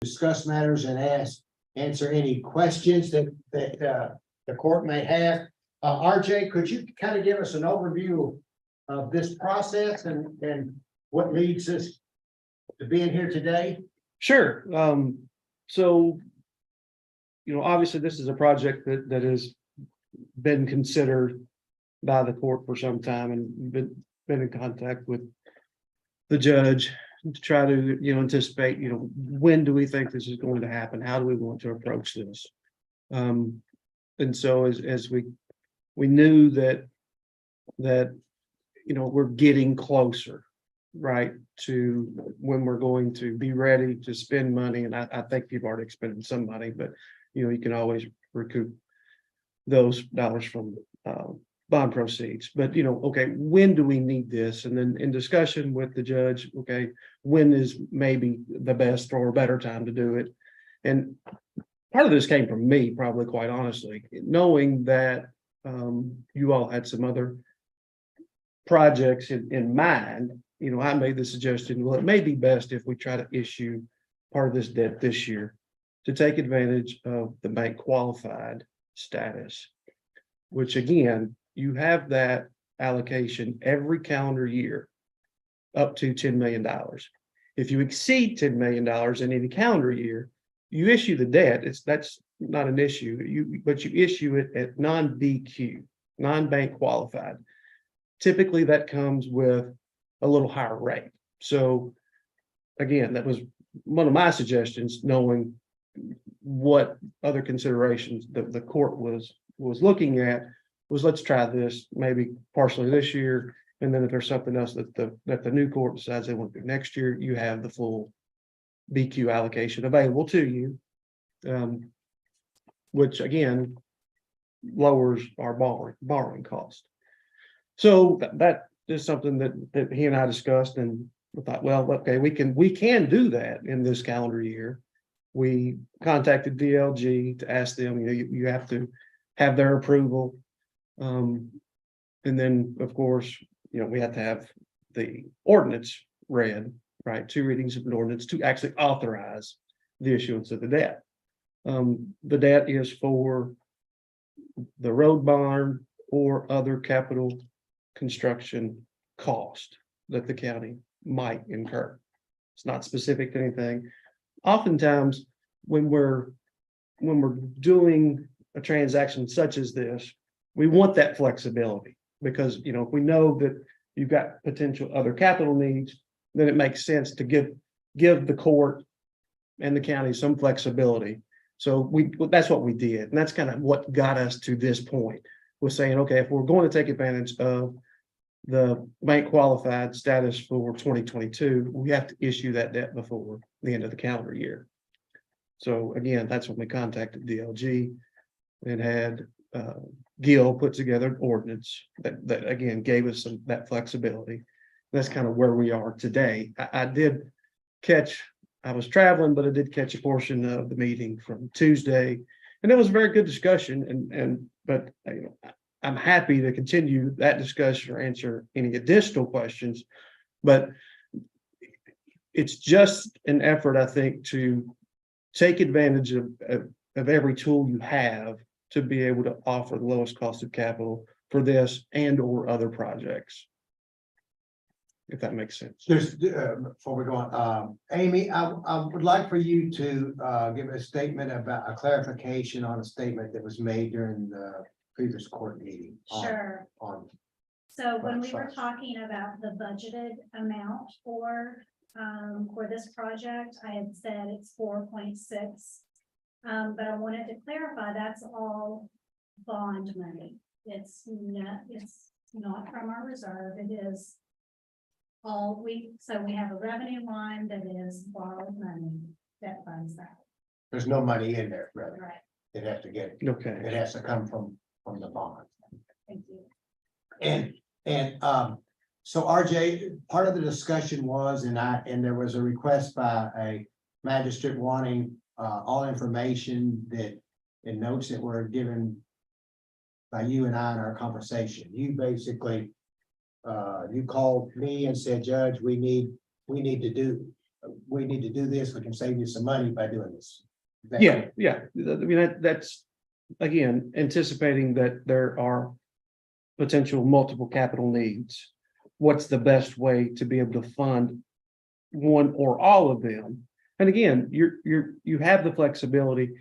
discuss matters and answer any questions that the court may have. RJ, could you kind of give us an overview of this process and what leads us to being here today? Sure. So, obviously this is a project that has been considered by the court for some time, and been in contact with the judge to try to, anticipate, when do we think this is going to happen? How do we want to approach this? And so as we knew that, we're getting closer, right, to when we're going to be ready to spend money. And I think you've already expended some money, but, you can always recoup those dollars from bond proceeds. But, okay, when do we need this? And then in discussion with the judge, okay, when is maybe the best or better time to do it? And part of this came from me, probably, quite honestly, knowing that you all had some other projects in mind. I made the suggestion, well, it may be best if we try to issue part of this debt this year to take advantage of the bank qualified status, which again, you have that allocation every calendar year up to $10 million. If you exceed $10 million in any calendar year, you issue the debt. That's not an issue. But you issue it at non-BQ, non-bank qualified. Typically, that comes with a little higher rate. So again, that was one of my suggestions, knowing what other considerations the court was looking at, was let's try this maybe partially this year. And then if there's something else that the new court decides they want to do next year, you have the full BQ allocation available to you, which again lowers our borrowing cost. So that is something that he and I discussed, and we thought, well, okay, we can do that in this calendar year. We contacted DLG to ask them, you have to have their approval. And then, of course, we have to have the ordinance read, right? 2 readings of an ordinance to actually authorize the issuance of the debt. The debt is for the road bond or other capital construction cost that the county might incur. It's not specific to anything. Oftentimes, when we're doing a transaction such as this, we want that flexibility, because if we know that you've got potential other capital needs, then it makes sense to give the court and the county some flexibility. So that's what we did, and that's kind of what got us to this point, was saying, okay, if we're going to take advantage of the bank qualified status for 2022, we have to issue that debt before the end of the calendar year. So again, that's when we contacted DLG and had Gil put together an ordinance that again gave us that flexibility. That's kind of where we are today. I was traveling, but I did catch a portion of the meeting from Tuesday, and it was a very good discussion. But I'm happy to continue that discussion or answer any additional questions. But it's just an effort, I think, to take advantage of every tool you have to be able to offer the lowest cost of capital for this and or other projects, if that makes sense. Before we go on, Amy, I would like for you to give a statement about a clarification on a statement that was made during the previous court meeting. Sure. So when we were talking about the budgeted amount for this project, I had said it's 4.6. But I wanted to clarify that's all bond money. It's not from our reserve. It is all so we have a revenue line that is borrowed money that funds that. There's no money in there, really. Right. It has to get, Okay. it has to come from the bond. Thank you. And so RJ, part of the discussion was, and there was a request by a magistrate wanting all information and notes that were given by you and I in our conversation. You basically you called me and said, Judge, we need to do we need to do this, we can save you some money by doing this. Yeah, yeah. I mean, that's, again, anticipating that there are potential multiple capital needs. What's the best way to be able to fund one or all of them? And again, you have the flexibility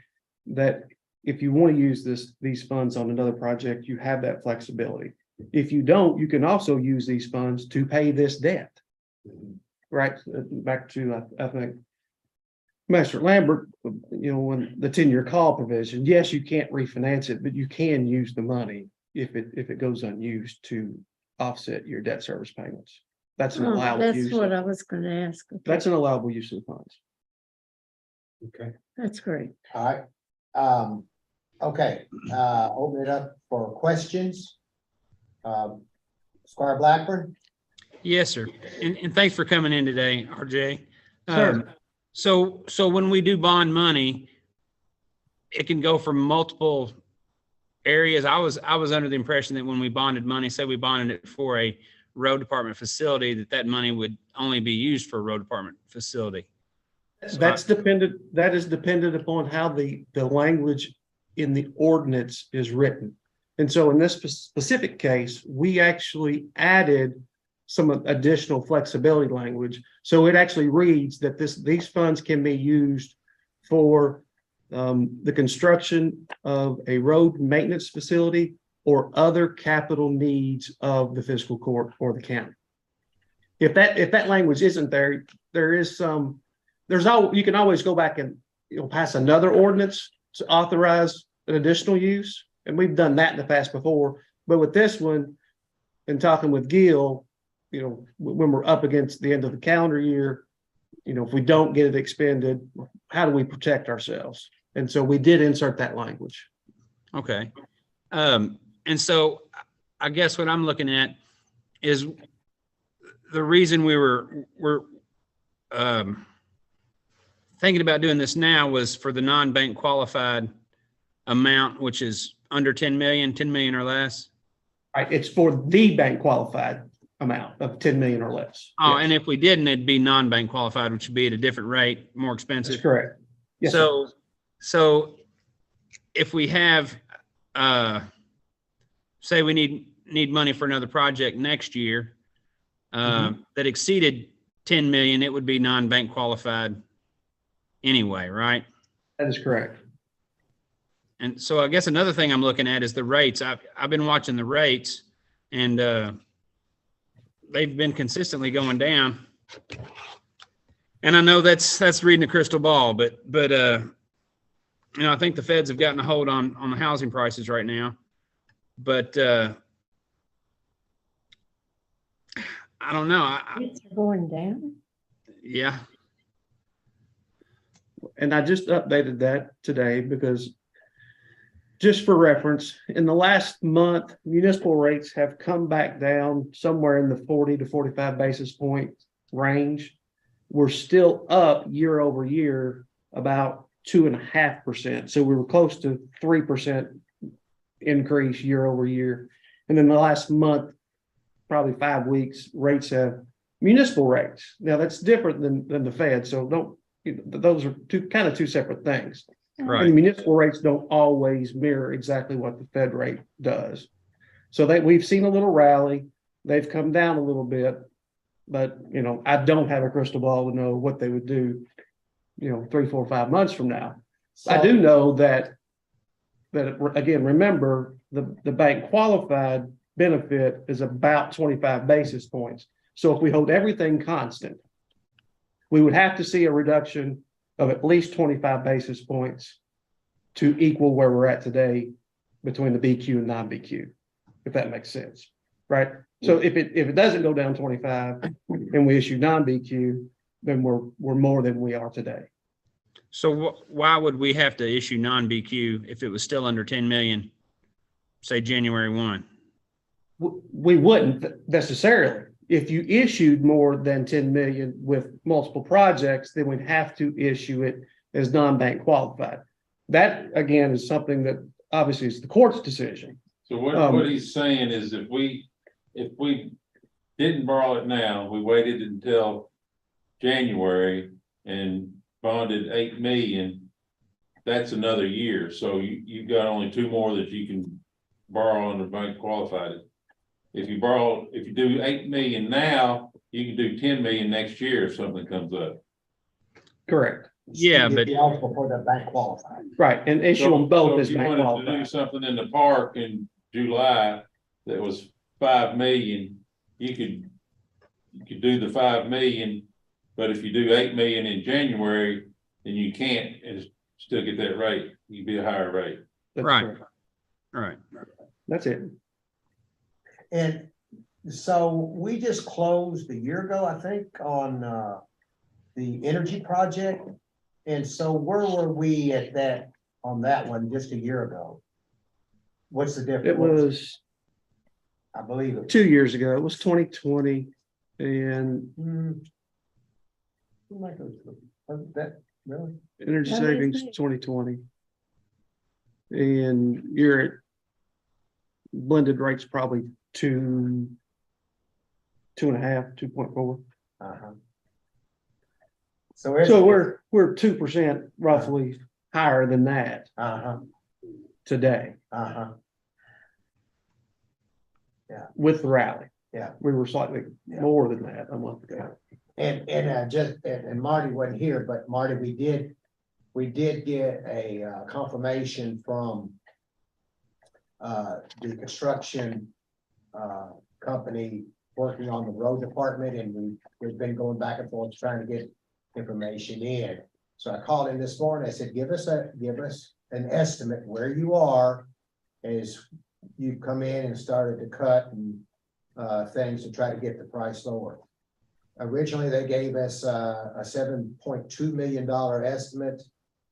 that if you want to use these funds on another project, you have that flexibility. If you don't, you can also use these funds to pay this debt. Right, back to, I think, Master Lambert, when the 10-year call provision, yes, you can't refinance it, but you can use the money if it goes unused to offset your debt service payments. That's an allowable That's use. what I was gonna ask. Okay, That's an allowable use of the funds. Okay, that's great. all right. Okay, open it up for questions. Squire Blackburn? Yes, sir. And thanks for coming in today, RJ. Sure. So when we do bond money, it can go from multiple areas. I was under the impression that when we bonded money, say we bonded it for a road department facility, that money would only be used for a road department facility. That is dependent upon how the language in the ordinance is written. And so in this specific case, we actually added some additional flexibility language. So it actually reads that these funds can be used for the construction of a road maintenance facility or other capital needs of the fiscal court or the county. If that language isn't there, you can always go back and pass another ordinance to authorize an additional use. And we've done that in the past before. But with this one, and talking with Gil, when we're up against the end of the calendar year, if we don't get it expended, how do we protect ourselves? And so we did insert that language. Okay. And so I guess what I'm looking at is the reason we're thinking about doing this now was for the non-bank qualified amount, which is under 10 million or less. Right, it's for the bank qualified amount of 10 million or less. Oh, Yes. and if we didn't, it'd be non-bank qualified, which would be at a different rate, more expensive. That's correct. Yes, sir. So if we have, say we need money for another project next year, that exceeded 10 million, it would be non-bank qualified anyway, right? That is correct. And so I guess another thing I'm looking at is the rates. I've been watching the rates, and they've been consistently going down. And I know that's reading a crystal ball, but I think the feds have gotten a hold on the housing prices right now. But I don't know. It's going down. Yeah. And I just updated that today because just for reference, in the last month, municipal rates have come back down somewhere in the 40 to 45 basis point range. We're still up year over year, about 2.5%. So we were close to 3% increase year over year. And then the last month, probably 5 weeks, municipal rates. Now that's different than the Fed. So those are two separate things. Right. And the municipal rates don't always mirror exactly what the Fed rate does. So we've seen a little rally. They've come down a little bit, but I don't have a crystal ball to know what they would do, 3, 4, 5 months from now. So, I do know that again, remember the bank qualified benefit is about 25 basis points. So if we hold everything constant, we would have to see a reduction of at least 25 basis points to equal where we're at today between the BQ and non-BQ, if that makes sense, right? So if it doesn't go down 25 and we issue non-BQ, then we're more than we are today. So why would we have to issue non-BQ if it was still under 10 million, say January 1? We wouldn't necessarily. If you issued more than 10 million with multiple projects, then we'd have to issue it as non-bank qualified. That again is something that obviously is the court's decision. So what he's saying is if we didn't borrow it now, we waited until January and bonded 8 million, that's another year. So you've got only 2 more that you can borrow on the bank qualified. If you do 8 million now, you can do 10 million next year if something comes up. Correct. Yeah, You'd but be eligible for the bank qualified. Right, and issue them both So as if you bank wanted to do qualified. something in the park in July that was 5 million, you could do the 5 million, but if you do 8 million in January, then you can't and still get that rate. You'd be a higher rate. That's Right. correct. right. That's it. And so we just closed a year ago, I think, on the energy project. And so where were we at that, on that one just a year ago? What's the difference? It was I believe it. 2 years ago. It was 2020 and That, really? energy That savings is it. 2020. And you're at blended rates probably 2.5, 2.4. Uh-huh. So. So we're 2% roughly higher than that Uh-huh, today uh-huh, with the rally. Yeah. We were slightly Yeah. more than that a month ago. and Marty wasn't here, but Marty, we did get a confirmation from the construction company working on the road department, and we've been going back and forth trying to get information in. So I called him this morning. I said, give us an estimate where you are as you come in and started to cut and things to try to get the price lower. Originally, they gave us a $7.2 million estimate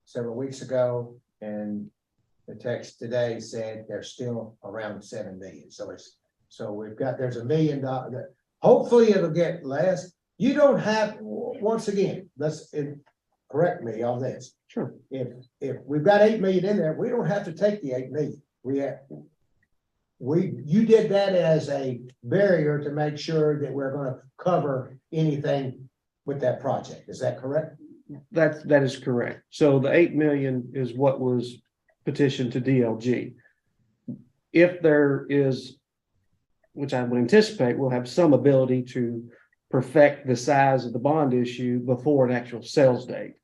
several weeks ago, and the text today said they're still around 7 million. So there's $1 million. Hopefully it'll get less. You don't have, once again, correct me on this. Sure. If we've got 8 million in there, we don't have to take the 8 million. You did that as a barrier to make sure that we're gonna cover anything with that project. Is that correct? That is correct. So the 8 million is what was petitioned to DLG. If there is, which I would anticipate, we'll have some ability to perfect the size of the bond issue before an actual sales date.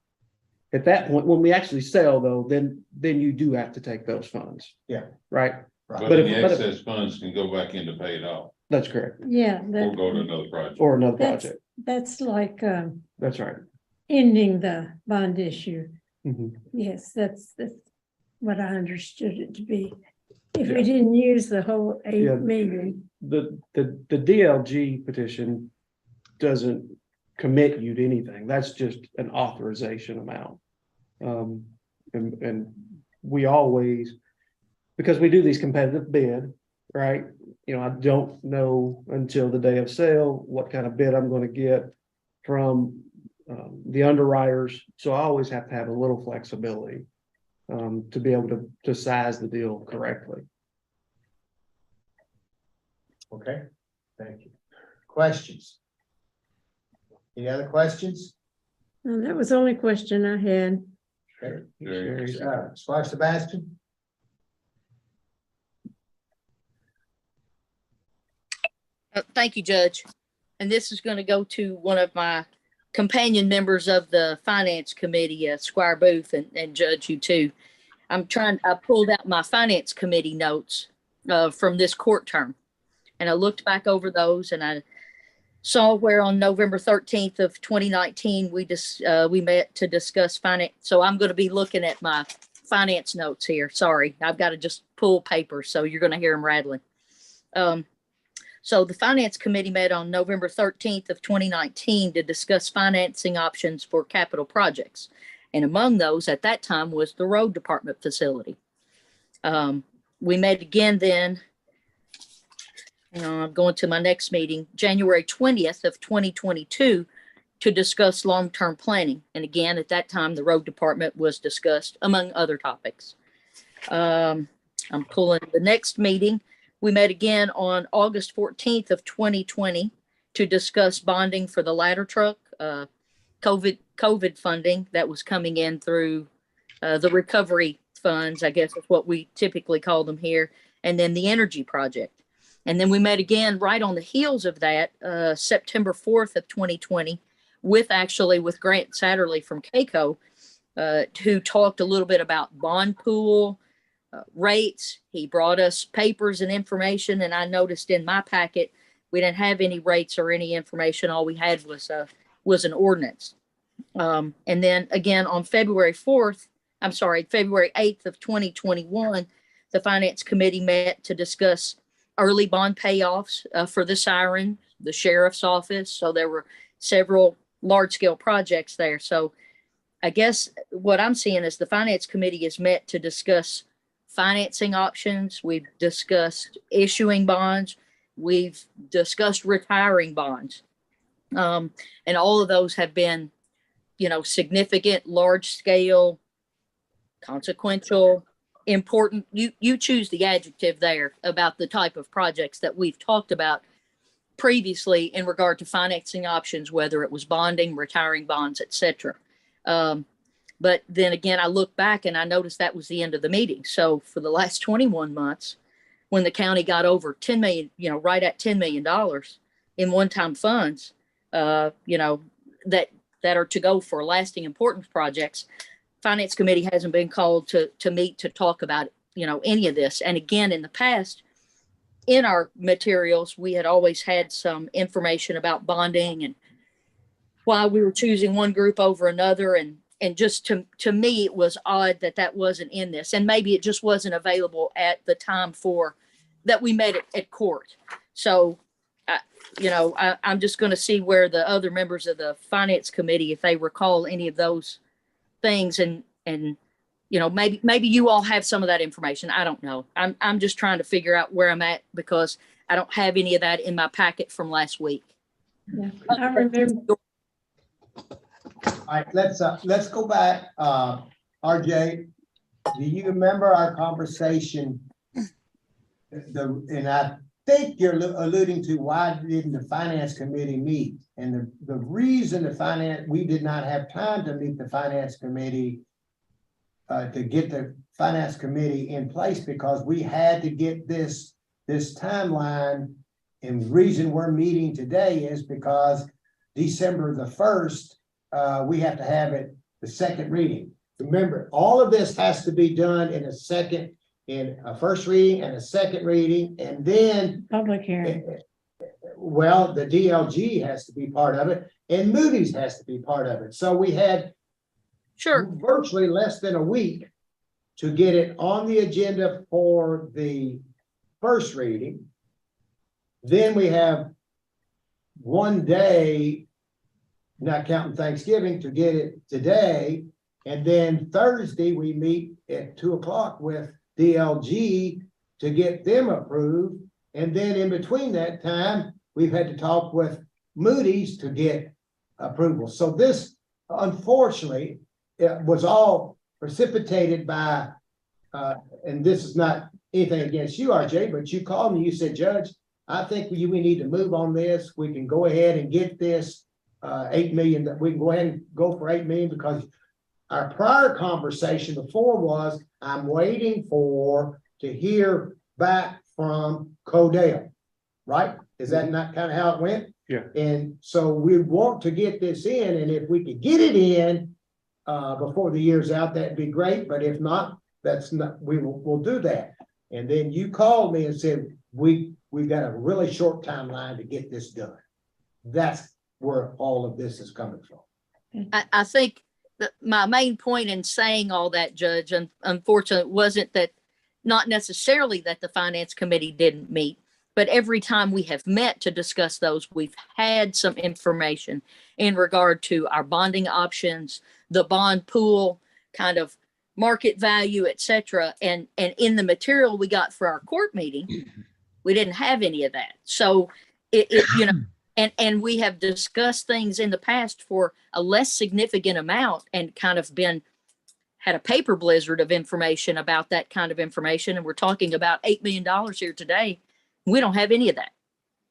At that point, when we actually sell though, then you do have to take those funds. Yeah. Right? But But the if- excess funds can go back in to pay it off That's correct. Yeah, or go to another project. Or another that's, project. that's like That's right. ending the bond issue. Mhm. Yes, that's what I understood it to be. If Yeah. we didn't use the whole Yeah. 8 million, The DLG petition doesn't commit you to anything. That's just an authorization amount. And we always, because we do these competitive bid, right? You know, I don't know until the day of sale what kind of bid I'm going to get from the underwriters. So I always have to have a little flexibility to be able to size the deal correctly. Okay, thank you. Questions? Any other questions? and that was the only question I had. Okay. Very- Squire Sebastian? Thank you, Judge. And this is going to go to one of my companion members of the Finance Committee, Squire Booth, and Judge, you too. I pulled out my Finance Committee notes from this court term. And I looked back over those and I saw where on November 13th of 2019, we met to discuss finance. So I'm going to be looking at my finance notes here. Sorry, I've got to just pull paper. So you're going to hear them rattling. So the Finance Committee met on November 13th of 2019 to discuss financing options for capital projects. And among those at that time was the road department facility. We met again then, I'm going to my next meeting, January 20th of 2022 to discuss long-term planning. And again, at that time, the road department was discussed among other topics. I'm pulling the next meeting. We met again on August 14th of 2020 to discuss bonding for the ladder truck. COVID funding that was coming in through the recovery funds, I guess is what we typically call them here, and then the energy project. And then we met again right on the heels of that, September 4th of 2020, with Grant Satterley from CAECO, who talked a little bit about bond pool rates. He brought us papers and information, and I noticed in my packet we didn't have any rates or any information. All we had was an ordinance. And then again on February 8th of 2021, the Finance Committee met to discuss early bond payoffs for the siren, the sheriff's office. So there were several large scale projects there. So I guess what I'm seeing is the Finance Committee is met to discuss financing options. We've discussed issuing bonds. We've discussed retiring bonds. And all of those have been, significant, large scale, consequential, important. You choose the adjective there about the type of projects that we've talked about previously in regard to financing options, whether it was bonding, retiring bonds, etc. But then again, I look back and I noticed that was the end of the meeting. So for the last 21 months, when the county got over 10 million, right at $10 million in one-time funds, that are to go for lasting importance projects, Finance Committee hasn't been called to meet to talk about, any of this. And again, in the past, in our materials, we had always had some information about bonding and why we were choosing one group over another. And just to me, it was odd that wasn't in this. And maybe it just wasn't available at the time that we met at court. So, I'm just going to see where the other members of the Finance Committee, if they recall any of those things, and maybe you all have some of that information. I don't know. I'm just trying to figure out where I'm at because I don't have any of that in my packet from last week. Yeah, I remember. All right, let's go back. RJ, do you remember our conversation? And I think you're alluding to why didn't the Finance Committee meet? And the reason we did not have time to meet the Finance Committee to get the Finance Committee in place because we had to get this timeline. And the reason we're meeting today is because December the 1st, we have to have the second reading. Remember, all of this has to be done in a first reading and a second reading, and then Public hearing. well, the DLG has to be part of it, and Moody's has to be part of it. So we had virtually less than a week to get it on the agenda for the first reading. Then we have one day, not counting Thanksgiving, to get it today. And then Thursday, we meet at 2:00 with DLG to get them approved. And then in between that time, we've had to talk with Moody's to get approval. So this, unfortunately, it was all precipitated by, and this is not anything against you, RJ, but you called me, you said, Judge, I think we need to move on this. We can go ahead and get this 8 million, that we can go ahead and go for 8 million, because our prior conversation before was, I'm waiting to hear back from Codell, right? Is that not kind of how it went? Yeah. And so we want to get this in, and if we could get it in before the year's out, that'd be great. But if not, we'll do that. And then you called me and said, we've got a really short timeline to get this done. That's where all of this is coming from. I think that my main point in saying all that, Judge, unfortunately, wasn't that not necessarily that the Finance Committee didn't meet, but every time we have met to discuss those, we've had some information in regard to our bonding options, the bond pool, kind of market value, etc. And in the material we got for our court meeting, we didn't have any of that. So and we have discussed things in the past for a less significant amount and kind of had a paper blizzard of information about that kind of information. And we're talking about $8 million here today. We don't have any of that.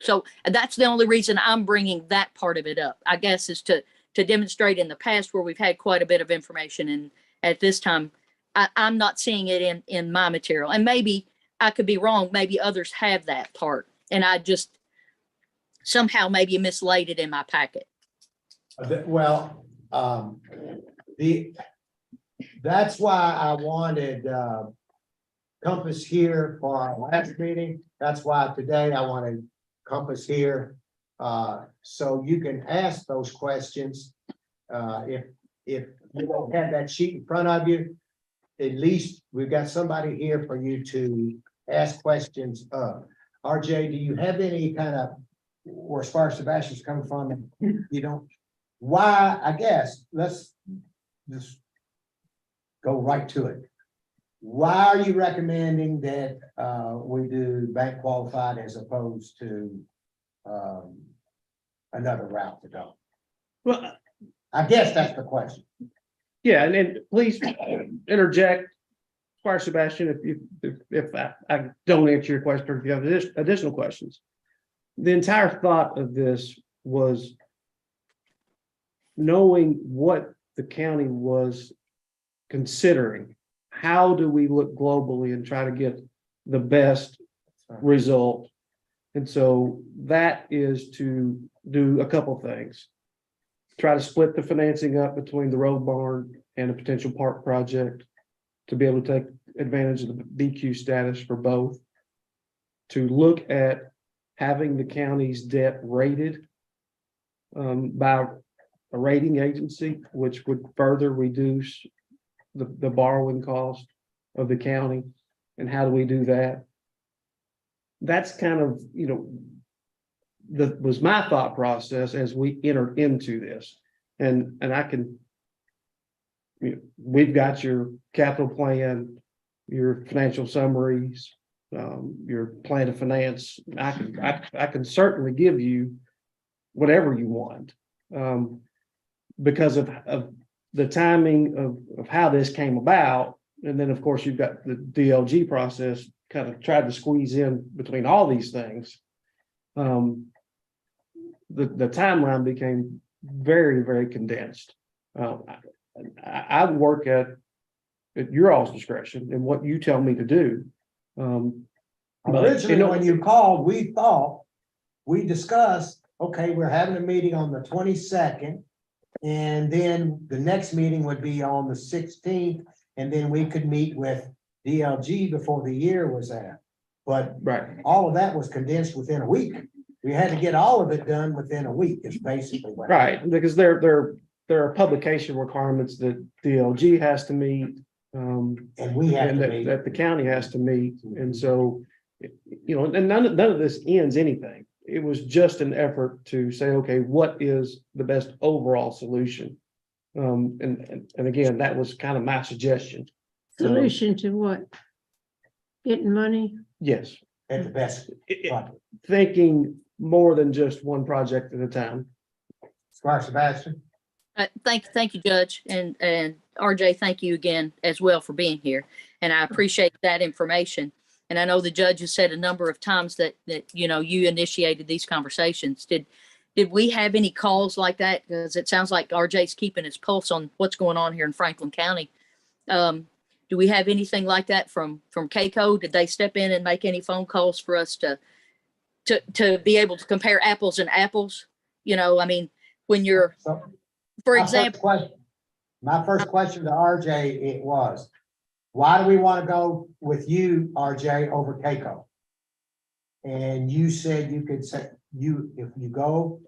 So that's the only reason I'm bringing that part of it up, I guess, is to to demonstrate in the past where we've had quite a bit of information. And at this time, I'm not seeing it in my material. And maybe I could be wrong. Maybe others have that part. And I just somehow maybe mislaid it in my packet. Well, that's why I wanted, Compass here for our last meeting. That's why today I wanted Compass here. So you can ask those questions. If you don't have that sheet in front of you, at least we've got somebody here for you to ask questions of. RJ, do you have any kind of, or as far as Sebastian's coming from, you don't, why, I guess, let's just go right to it. Why are you recommending that we do bank qualified as opposed to another route to go? Well, I guess that's the question. yeah, and then please interject, Squire Sebastian, if I don't answer your question, or if you have additional questions. The entire thought of this was knowing what the county was considering. How do we look globally and try to get the best result? And so that is to do a couple things. Try to split the financing up between the road barn and a potential park project to be able to take advantage of the BQ status for both. To look at having the county's debt rated by a rating agency, which would further reduce the borrowing cost of the county. And how do we do that? That's kind of, that was my thought process as we entered into this. And I can, we've got your capital plan, your financial summaries, your plan of finance. I can certainly give you whatever you want, because of the timing of how this came about. And then, of course, you've got the DLG process kind of tried to squeeze in between all these things. The timeline became very, very condensed. I work at your all's discretion and what you tell me to do. Originally, when you called, we discussed, okay, we're having a meeting on the 22nd. And then the next meeting would be on the 16th, and then we could meet with DLG before the year was out. But right, all of that was condensed within a week. We had to get all of it done within a week, is basically what. right, because there are publication requirements that DLG has to meet. And we have And to meet. that the county has to meet. And so, and none of this ends anything. It was just an effort to say, okay, what is the best overall solution? And again, that was kind of my suggestion. Solution to what? Getting money? Yes. At the best. Thinking more than just one project at a time. Squire Sebastian. Thank you, Judge, and RJ, thank you again as well for being here. And I appreciate that information. And I know the judge has said a number of times that you initiated these conversations. Did we have any calls like that? Because it sounds like RJ's keeping his pulse on what's going on here in Franklin County. Do we have anything like that from KCO? Did they step in and make any phone calls for us to be able to compare apples and apples? When you're, for example. My first question to RJ, it was, why do we want to go with you, RJ, over KCO? And you said you could say, if you go,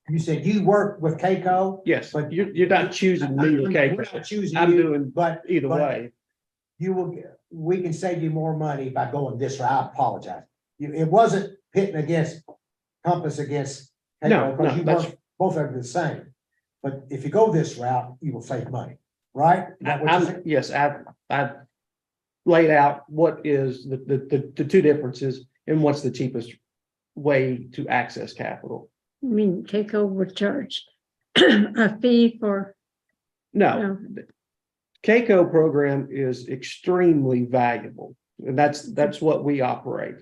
you said you work with KCO. Yes, But you're not choosing me or We're not KCO. choosing I'm you, doing but either way. we can save you more money by going this route. I apologize. It wasn't pitting against Compass against KCO. No, Because you that's- work both are the same. But if you go this route, you will save money, right? Is that what you're saying? Yes, I've laid out what is the two differences and what's the cheapest way to access capital. I mean, take over charge a fee for, No, KCO program is extremely valuable, and that's what we operate.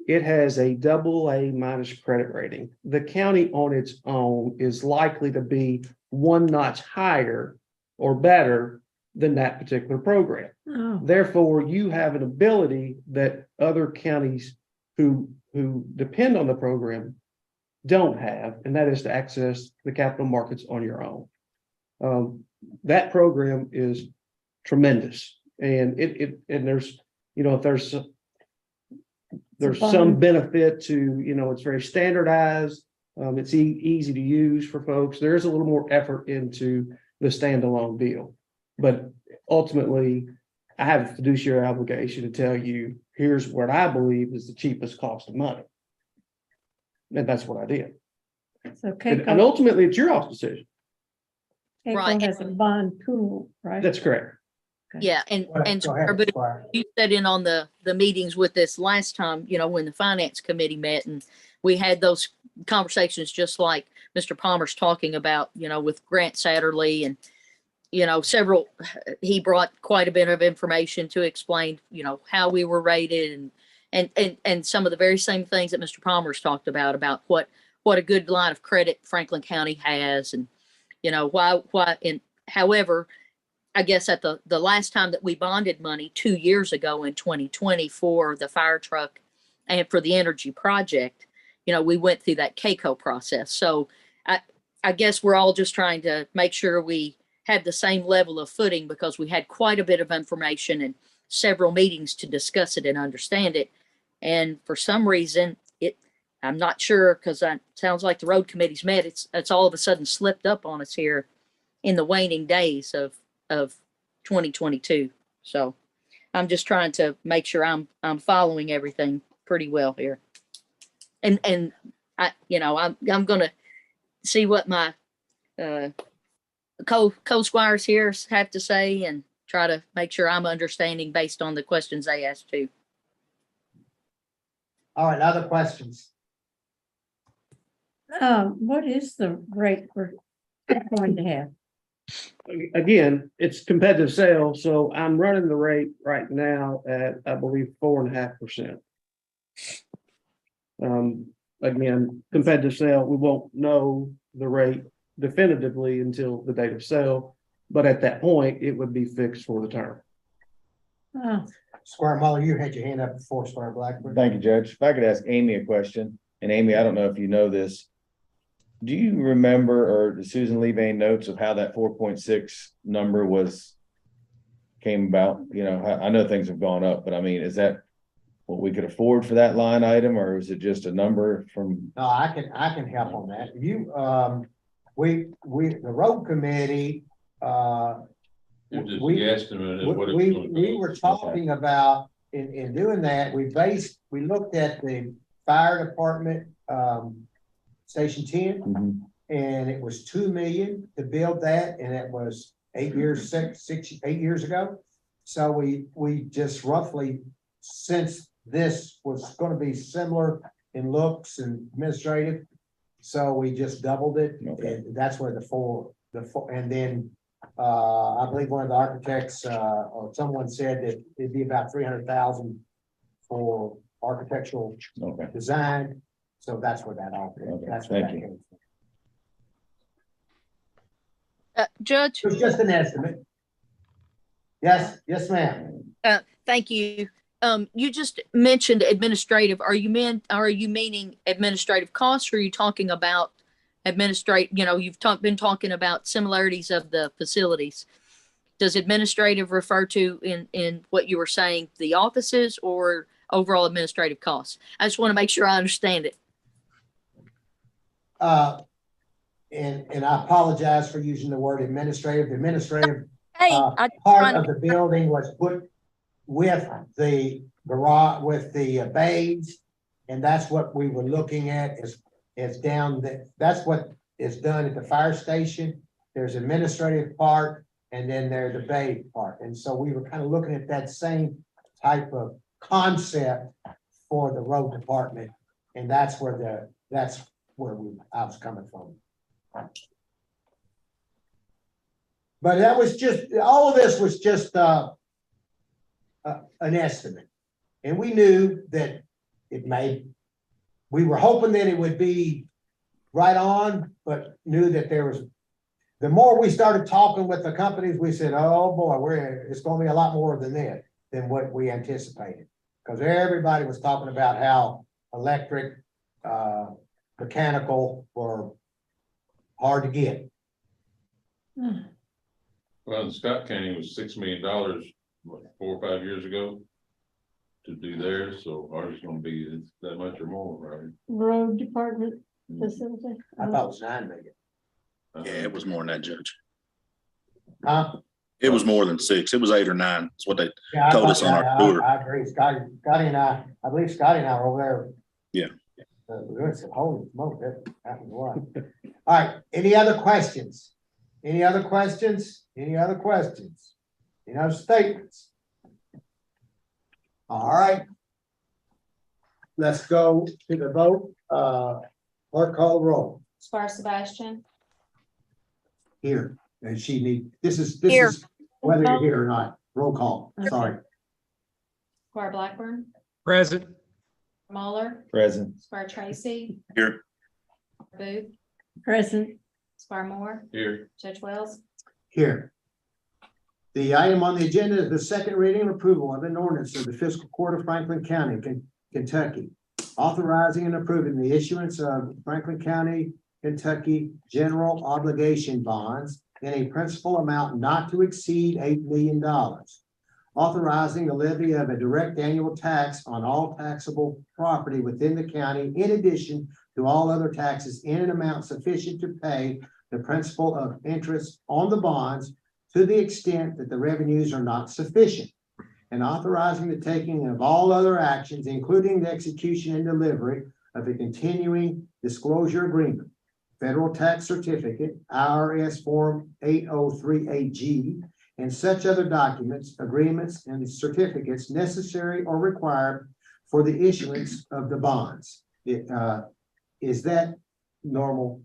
it has a AA minus credit rating. The county on its own is likely to be one notch higher or better than that particular program. Oh, Therefore, you have an ability that other counties who depend on the program don't have, and that is to access the capital markets on your own. That program is tremendous, and and there's, if there's some bond. benefit to, it's very standardized. It's easy to use for folks. There is a little more effort into the standalone deal. But ultimately, I have a fiduciary obligation to tell you, here's what I believe is the cheapest cost of money. And that's what I did. So And Keiko ultimately, it's your all's decision. Right. has a bond pool, right? That's correct. Yeah, and Go ahead, Squire Booth, Squire. you sat in on the meetings with us last time, when the finance committee met, and we had those conversations just like Mr. Palmer's talking about, with Grant Satterley and, several, he brought quite a bit of information to explain, how we were rated and some of the very same things that Mr. Palmer's talked about what a good line of credit Franklin County has, and, why, and however, I guess at the last time that we bonded money 2 years ago in 2020 for the fire truck and for the energy project, we went through that KCO process. So I guess we're all just trying to make sure we have the same level of footing, because we had quite a bit of information and several meetings to discuss it and understand it. And for some reason, I'm not sure, because it sounds like the road committee's met. It's all of a sudden slipped up on us here in the waning days of 2022. So I'm just trying to make sure I'm following everything pretty well here. And I'm gonna see what my co-squires here have to say and try to make sure I'm understanding based on the questions they asked too. All right, other questions? What is the rate we're going to have? Again, it's competitive sales, so I'm running the rate right now at, I believe, 4.5%. Again, competitive sale, we won't know the rate definitively until the date of sale, but at that point, it would be fixed for the term. Oh, Squire Muller, you had your hand up before, Squire Blackburn. Thank you, Judge. If I could ask Amy a question, and Amy, I don't know if you know this. Do you remember, or does Susan leave any notes of how that 4.6 number came about? I know things have gone up, but I mean, is that what we could afford for that line item, or is it just a number from? No, I can help on that. The road committee, It's just a We- guesstimate of what it's we gonna go. were talking about, in doing that, we looked at the fire department, Station 10, Mhm. and it was 2 million to build that, and it was 8 years ago. So we just roughly, since this was gonna be similar in looks and administrative, so we just doubled it, Okay. and that's where the four, and then I believe one of the architects, or someone said that it'd be about 300,000 for architectural Okay. design. So that's where that all, Okay, that's where that thank you. came from. Judge, It was just an estimate. Yes, ma'am. thank you. You just mentioned administrative. Are you meaning administrative costs, or are you talking about you've been talking about similarities of the facilities? Does administrative refer to in what you were saying, the offices, or overall administrative costs? I just want to make sure I understand it. And I apologize for using the word administrative. The administrative Hey, part of the building was put with the garage, with the bays. And that's what we were looking at is down that's what is done at the fire station. There's administrative part, and then there's the bay part. And so we were kind of looking at that same type of concept for the road department. And that's where I was coming from. But that was just, all of this was just an estimate. And we knew that it may, we were hoping that it would be right on, but knew that there was, the more we started talking with the companies, we said, oh boy, it's gonna be a lot more than that, than what we anticipated. Because everybody was talking about how electric, mechanical were hard to get. Well, in Scott County was $6 million, what, 4 or 5 years ago to do theirs, so ours is gonna be that much or more, right? Road department facility. I thought it was 9 million. Yeah, it was more than that, Judge. Huh? It was more than 6. It was 8 or 9. That's what they Yeah, I told thought- us on our I- tour. I agree, Scotty and I believe Scotty and I were over there. Yeah. We said, holy smoke, that was one. All right, any other questions? Any other questions? Any other questions? Any other statements? All right. Let's go to the vote. Clerk call the roll Squire Sebastian, here, and this is Here. whether you're here or not. Roll call, sorry. Squire Blackburn, Present. Muller, Present. Squire Tracy. Here. Booth, Present. Squire Moore, Here, Judge Wells, Here. The item on the agenda is the second reading and approval of an ordinance of the fiscal court of Franklin County, Kentucky, authorizing and approving the issuance of Franklin County, Kentucky general obligation bonds in a principal amount not to exceed $8 million. Authorizing the levy of a direct annual tax on all taxable property within the county, in addition to all other taxes in an amount sufficient to pay the principal of interest on the bonds to the extent that the revenues are not sufficient. And authorizing the taking of all other actions, including the execution and delivery of a continuing disclosure agreement, federal tax certificate, IRS Form 8038G, and such other documents, agreements, and certificates necessary or required for the issuance of the bonds. Is that normal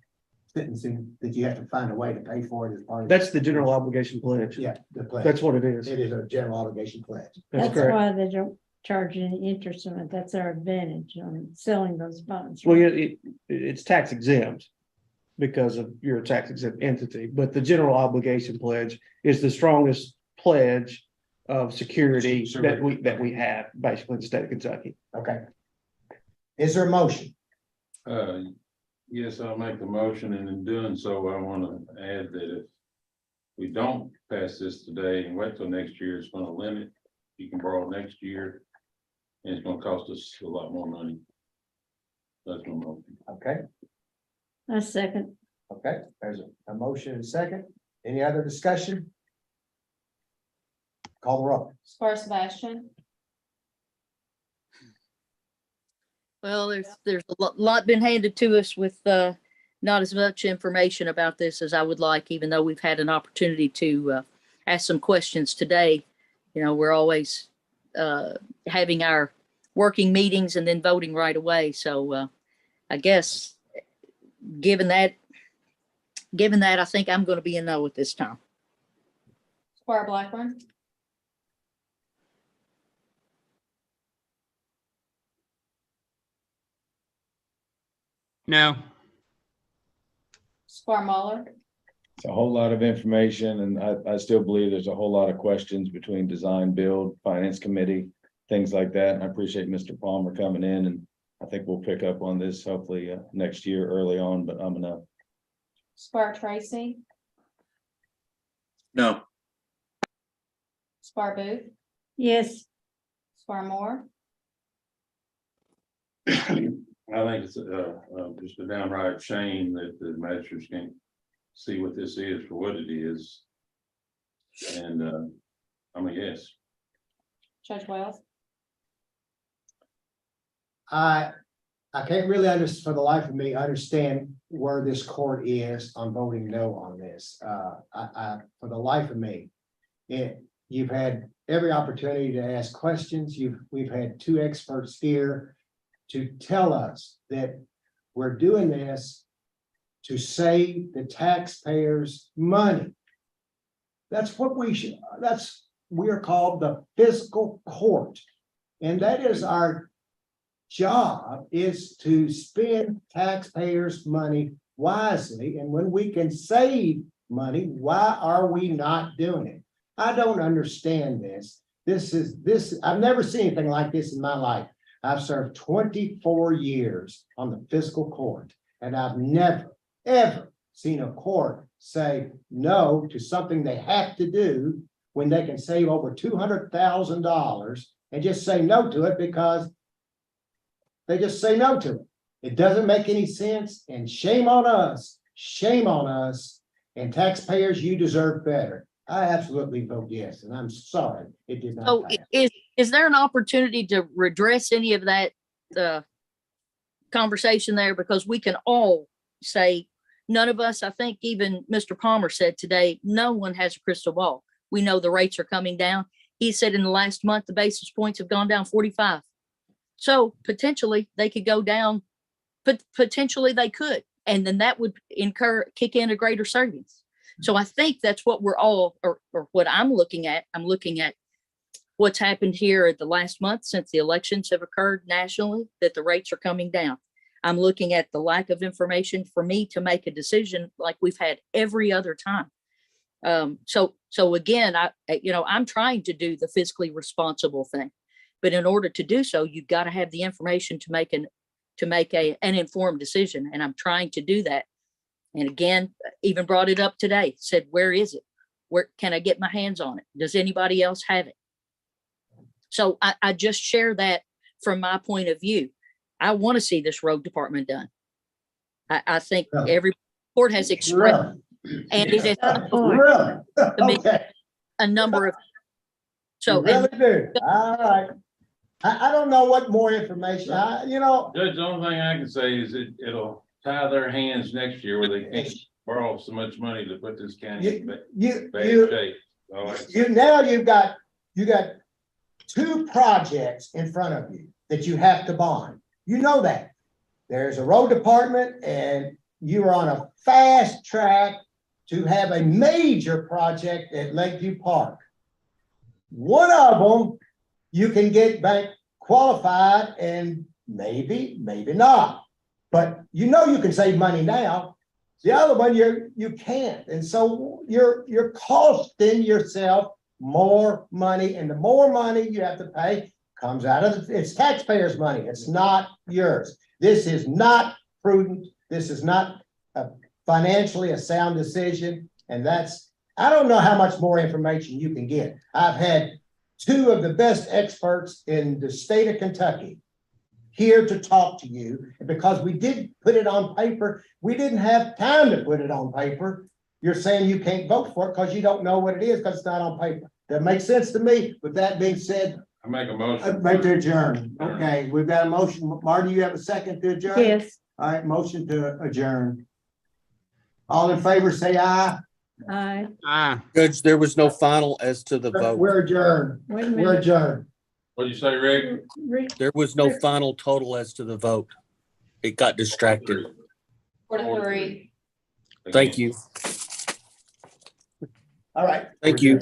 sentencing that you have to find a way to pay for it as part of? That's the general obligation pledge. Yeah, the pledge. That's what it is. It is a general obligation pledge. That's That's correct. why they don't charge any interest on it. That's our advantage on selling those bonds. Well, it's tax exempt because of you're a tax exempt entity, but the general obligation pledge is the strongest pledge of security that we have basically in the state of Kentucky. Okay. Is there a motion? yes, I'll make the motion, and in doing so, I want to add that if we don't pass this today and wait till next year, it's going to limit. You can borrow next year, and it's going to cost us a lot more money. That's my motion. Okay, A second. okay, there's a motion and a second. Any other discussion? Call the roll. Squire Sebastian, Well, there's a lot been handed to us with not as much information about this as I would like, even though we've had an opportunity to ask some questions today. You know, we're always having our working meetings and then voting right away. So I guess given that, I think I'm going to be a no at this time. Squire Blackburn, No. Squire Muller, It's a whole lot of information, and I still believe there's a whole lot of questions between design, build, finance committee, things like that. And I appreciate Mr. Palmer coming in, and I think we'll pick up on this hopefully next year early on, but I'm gonna. Squire Tracy, No. Squire Booth, Yes. Squire Moore, I think it's just a downright shame that the magistrates can't see what this is for what it is. And I'm a yes. Judge Wells, I can't really for the life of me, understand where this court is on voting no on this. For the life of me, you've had every opportunity to ask questions. We've had two experts here to tell us that we're doing this to save the taxpayers money. That's what we are called the fiscal court. And that is our job is to spend taxpayers' money wisely, and when we can save money, why are we not doing it? I don't understand this. I've never seen anything like this in my life. I've served 24 years on the fiscal court, and I've never, ever seen a court say no to something they have to do when they can save over $200,000 and just say no to it because they just say no to it. It doesn't make any sense, and shame on us, and taxpayers, you deserve better. I absolutely vote yes, and I'm sorry it did not So pass. is there an opportunity to redress any of that, conversation there? Because we can all say, none of us, I think even Mr. Palmer said today, no one has a crystal ball. We know the rates are coming down. He said in the last month, the basis points have gone down 45. So potentially they could go down, but potentially they could. And then that would kick in a greater savings. So I think that's what we're all, or what I'm looking at. I'm looking at what's happened here at the last month since the elections have occurred nationally, that the rates are coming down. I'm looking at the lack of information for me to make a decision like we've had every other time. So again, I'm trying to do the fiscally responsible thing, but in order to do so, you've got to have the information to make an informed decision. And I'm trying to do that. And again, even brought it up today, said, where is it? Where can I get my hands on it? Does anybody else have it? So I just share that from my point of view. I want to see this road department done. I think every court has expressed, and it has Really? Okay. a number of. You So, really do. All right. I don't know what more information, Judge, the only thing I can say is it'll tie their hands next year where they can't borrow so much money to put this county in bad shape. you've got 2 projects in front of you that you have to bond. You know that. There's a road department and you are on a fast track to have a major project at Lakeview Park. One of them, you can get bank qualified and maybe not. But you can save money now. The other one, you can't. And so you're costing yourself more money, and the more money you have to pay comes out of it's taxpayers' money. It's not yours. This is not prudent. This is not financially a sound decision. And I don't know how much more information you can get. I've had 2 of the best experts in the state of Kentucky here to talk to you. And because we did put it on paper, we didn't have time to put it on paper. You're saying you can't vote for it because you don't know what it is because it's not on paper. That makes sense to me. With that being said, I make a motion. right to adjourn. Okay, we've got a motion. Marty, you have a second to adjourn? Yes, All right, motion to adjourn. All in favor, say aye. Judge, there was no final as to the vote. We're adjourned. wait a We're minute. adjourned. What'd you say, Rick? There was no final total as to the vote. It got distracted. 4-3. Thank you. All right. Thank you.